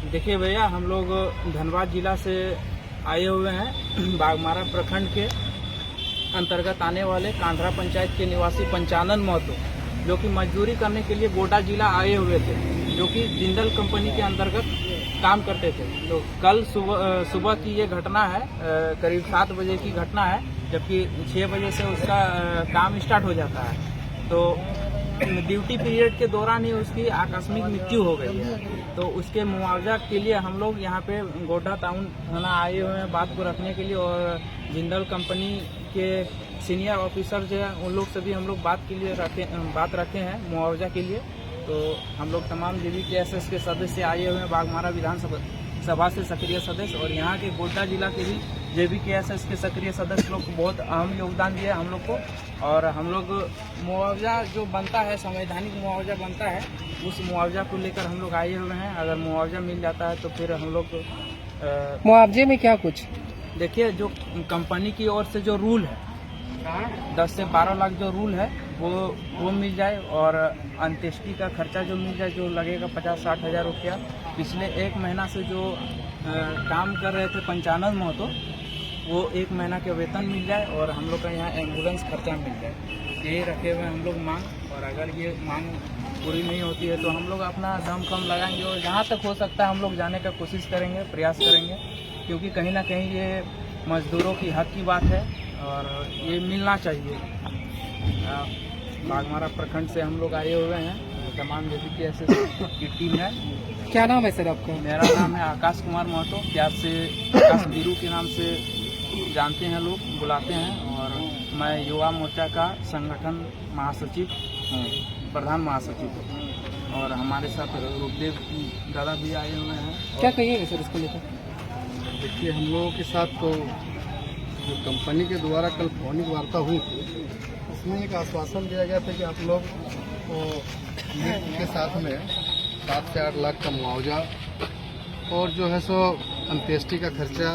देखिए भैया, हम लोग धनबाद जिला से आए हुए हैं। बागमारा प्रखंड के अंतर्गत आने वाले कांधरा पंचायत के निवासी पंचानन महतो, जो कि मजदूरी करने के लिए गोड्डा जिला आए हुए थे, जो कि जिंदल कंपनी के अंतर्गत काम करते थे। तो कल सुबह की ये घटना है, करीब 7 बजे की घटना है, जबकि 6 बजे से उसका काम स्टार्ट हो जाता है। तो ड्यूटी पीरियड के दौरान ही उसकी आकस्मिक मृत्यु हो गई है। तो उसके मुआवजा के लिए हम लोग यहाँ पे गोड्डा टाउन थाना आए हुए हैं बात को रखने के लिए, और जिंदल कंपनी के सीनियर ऑफिसर जो है उन लोग से भी हम लोग बात रखे हैं मुआवजा के लिए। तो हम लोग तमाम JBKSS के सदस्य आए हुए हैं, बागमारा विधानसभा से सक्रिय सदस्य, और यहाँ के गोड्डा जिला के भी JBKSS के सक्रिय सदस्य लोग बहुत अहम योगदान दिया हम लोग को। और हम लोग मुआवजा जो बनता है, संवैधानिक मुआवजा बनता है, उस मुआवजा को लेकर हम लोग आए हुए हैं। अगर मुआवजा मिल जाता है तो फिर हम लोग मुआवजे में क्या कुछ, देखिए, जो कंपनी की ओर से जो रूल है 10 से 12 लाख जो रूल है वो मिल जाए, और अंत्येष्टि का खर्चा जो मिल जाए, जो लगेगा 50-60 हज़ार रुपया। पिछले 1 महीना से जो काम कर रहे थे पंचानन महतो, वो 1 महीना के वेतन मिल जाए, और हम लोग का यहाँ एम्बुलेंस खर्चा मिल जाए। यही रखे हुए हम लोग मांग, और अगर ये मांग पूरी नहीं होती है तो हम लोग अपना दम कम लगाएंगे, और जहाँ तक हो सकता है हम लोग जाने का कोशिश करेंगे, प्रयास करेंगे, क्योंकि कहीं ना कहीं ये मजदूरों की हक की बात है और ये मिलना चाहिए। बागमारा प्रखंड से हम लोग आए हुए हैं, तमाम JBKSS की टीम है। क्या नाम है सर आपका? मेरा नाम है आकाश कुमार महतो, प्यार से आकाश बीरू के नाम से जानते हैं लोग, बुलाते हैं। और मैं युवा मोर्चा का संगठन महासचिव हूँ, प्रधान महासचिव हूँ, और हमारे साथ रूपदेव दादा भी आए हुए हैं। क्या कहिएगा सर इसको लेकर? देखिए, हम लोगों के साथ तो जो कंपनी के द्वारा कल फोनिक वार्ता हुई थी, उसमें एक आश्वासन दिया गया था कि आप लोग को के साथ में 7 से 8 लाख का मुआवजा, और जो है सो अंत्येष्टि का खर्चा,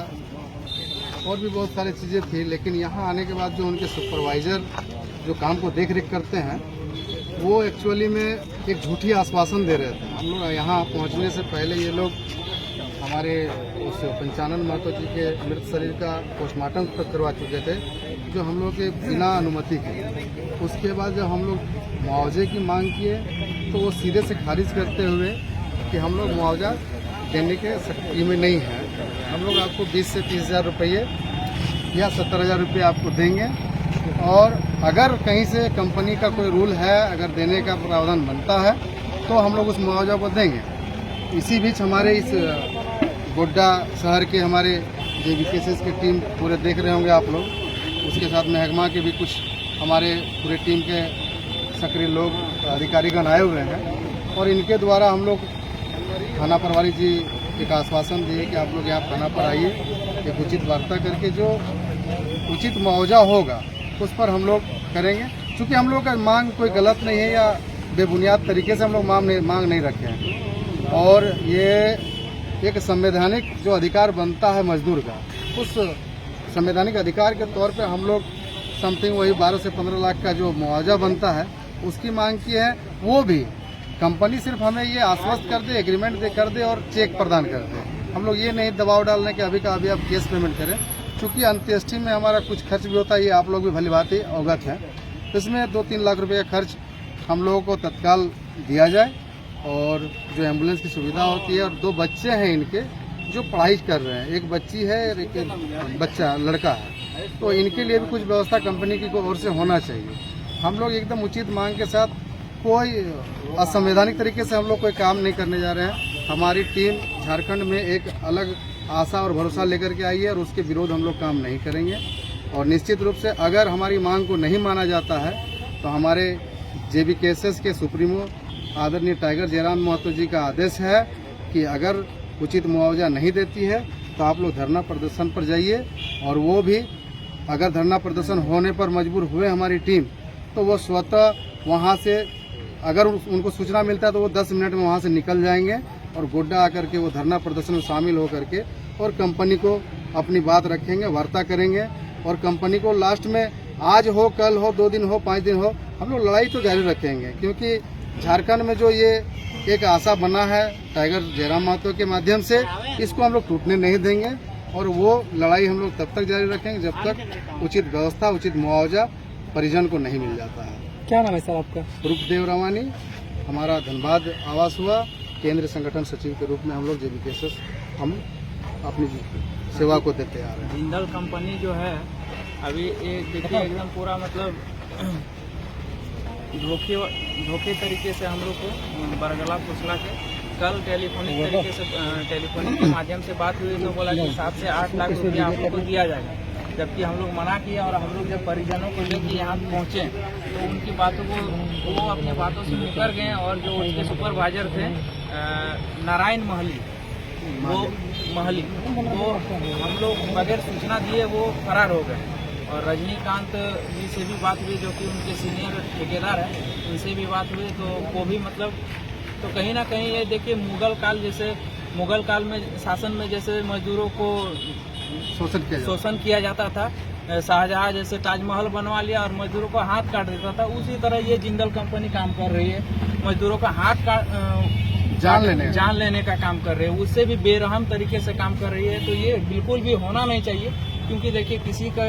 और भी बहुत सारी चीज़ें थी। लेकिन यहाँ आने के बाद जो उनके सुपरवाइज़र जो काम को देख रेख करते हैं, वो एक्चुअली में एक झूठी आश्वासन दे रहे थे। हम लोग यहाँ पहुँचने से पहले ये लोग हमारे उस पंचानन महतो जी के मृत शरीर का पोस्टमार्टम तक करवा चुके थे, जो हम लोग के बिना अनुमति के। उसके बाद जब हम लोग मुआवजे की मांग किए तो वो सीधे से खारिज करते हुए कि हम लोग मुआवजा देने के शक्ति में नहीं है, हम लोग आपको 20 से 30 हज़ार रुपये या 70 हज़ार रुपये आपको देंगे, और अगर कहीं से कंपनी का कोई रूल है, अगर देने का प्रावधान बनता है तो हम लोग उस मुआवजा को देंगे। इसी बीच हमारे इस गोड्डा शहर के हमारे JBKSS की टीम पूरे देख रहे होंगे आप लोग, उसके साथ महकमा के भी कुछ हमारे पूरे टीम के सक्रिय लोग अधिकारीगण आए हुए हैं, और इनके द्वारा हम लोग थाना प्रभारी जी एक आश्वासन दिए कि आप लोग यहाँ थाना पर आइए, एक उचित वार्ता करके जो उचित मुआवजा होगा उस पर हम लोग करेंगे। क्योंकि हम लोग का मांग कोई गलत नहीं है या बेबुनियाद तरीके से हम लोग मांग नहीं रखे हैं, और ये एक संवैधानिक जो अधिकार बनता है मजदूर का, उस संवैधानिक अधिकार के तौर पे हम लोग समथिंग वही 12 से 15 लाख का जो मुआवजा बनता है उसकी मांग की है। वो भी कंपनी सिर्फ हमें ये आश्वस्त कर दे, एग्रीमेंट कर दे और चेक प्रदान कर दे। हम लोग ये नहीं दबाव डालने के अभी का अभी आप कैश पेमेंट करें, क्योंकि अंत्येष्टि में हमारा कुछ खर्च भी होता है, ये आप लोग भी भली भांति अवगत है। इसमें 2-3 लाख रुपये का खर्च हम लोगों को तत्काल दिया जाए, और जो एम्बुलेंस की सुविधा होती है, और 2 बच्चे हैं इनके जो पढ़ाई कर रहे हैं, एक बच्ची है और एक बच्चा लड़का है, तो इनके लिए भी कुछ व्यवस्था कंपनी की ओर से होना चाहिए। हम लोग एकदम उचित मांग के साथ, कोई असंवैधानिक तरीके से हम लोग कोई काम नहीं करने जा रहे हैं। हमारी टीम झारखंड में एक अलग आशा और भरोसा लेकर के आई है, और उसके विरोध हम लोग काम नहीं करेंगे। और निश्चित रूप से अगर हमारी मांग को नहीं माना जाता है तो हमारे JBKSS के सुप्रीमो आदरणीय टाइगर जयराम महतो जी का आदेश है कि अगर उचित मुआवजा नहीं देती है तो आप लोग धरना प्रदर्शन पर जाइए, और वो भी अगर धरना प्रदर्शन होने पर मजबूर हुए हमारी टीम, तो वो स्वतः वहाँ से, अगर उनको सूचना मिलता है तो वो 10 मिनट में वहाँ से निकल जाएंगे, और गोड्डा आकर के वो धरना प्रदर्शन में शामिल होकर के और कंपनी को अपनी बात रखेंगे, वार्ता करेंगे, और कंपनी को लास्ट में आज हो, कल हो, 2 दिन हो, 5 दिन हो, हम लोग लड़ाई तो जारी रखेंगे। क्योंकि झारखंड में जो ये एक आशा बना है टाइगर जयराम महतो के माध्यम से, इसको हम लोग टूटने नहीं देंगे और वो लड़ाई हम लोग तब तक जारी रखेंगे जब तक उचित व्यवस्था, उचित मुआवजा परिजन को नहीं मिल जाता है। क्या नाम है सर आपका? रूपदेव रवानी, हमारा धनबाद आवास हुआ, केंद्रीय संगठन सचिव के रूप में हम लोग JBKSS हम अपनी सेवा को देते आ रहे हैं। जिंदल कंपनी जो है अभी एक देखिए एकदम पूरा मतलब धोखे तरीके से हम लोग को बरगला फुसला के कल टेलीफोनिक तरीके से टेलीफोनिक के माध्यम से बात हुई तो बोला कि 7 से 8 लाख रुपया आप लोग को दिया जाएगा, जबकि हम लोग मना किया और हम लोग जब परिजनों को लेकर यहाँ पहुँचे तो उनकी बातों को वो अपनी बातों से मुकर गए और जो उसके सुपरवाइजर थे नारायण महली वो हम लोग बगैर सूचना दिए वो फरार हो गए। और रजनीकांत जी से भी बात हुई जो कि उनके सीनियर ठेकेदार हैं, उनसे भी बात हुई तो वो भी मतलब तो कहीं ना कहीं ये देखिए मुगल काल में शासन में जैसे मजदूरों को शोषण किया जाता था, शाहजहां जैसे ताजमहल बनवा लिया और मजदूरों को हाथ काट देता था, उसी तरह ये जिंदल कंपनी काम कर रही है, मजदूरों का हाथ जान लेने का काम कर रही है, उससे भी बेरहम तरीके से काम कर रही है। तो ये बिल्कुल भी होना नहीं चाहिए, क्योंकि देखिए किसी का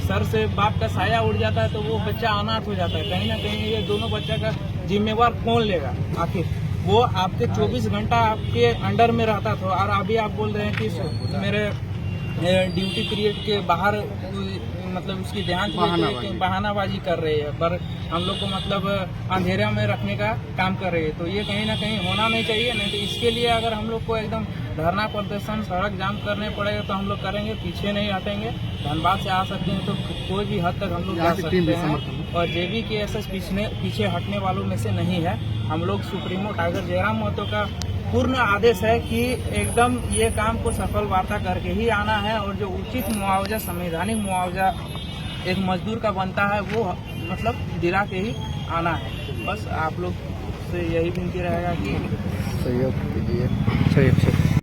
सर से बाप का साया उड़ जाता है तो वो बच्चा अनाथ हो जाता है। कहीं ना कहीं ये दोनों बच्चा का जिम्मेवार कौन लेगा? आखिर वो आपके 24 घंटा आपके अंडर में रहता था और अभी आप बोल रहे हैं कि मेरे ड्यूटी पीरियड के बाहर मतलब उसकी देहांत बहानाबाजी कर रही है, पर हम लोग को मतलब अंधेरे में रखने का काम कर रही है। तो ये कहीं ना कहीं होना नहीं चाहिए। नहीं तो इसके लिए अगर हम लोग को एकदम धरना प्रदर्शन सड़क जाम करने पड़ेगा तो हम लोग करेंगे, पीछे नहीं हटेंगे। धनबाद से आ सकते हैं तो कोई भी हद तक हम लोग जा सकते हैं और JBKSS पीछे हटने वालों में से नहीं है। हम लोग सुप्रीमो टाइगर जयराम महतो का पूर्ण आदेश है कि एकदम ये काम को सफल वार्ता करके ही आना है और जो उचित मुआवजा, संवैधानिक मुआवजा एक मजदूर का बनता है वो मतलब दिला के ही आना है। बस आप लोग से यही विनती रहेगा कि सहयोग कीजिए। सही।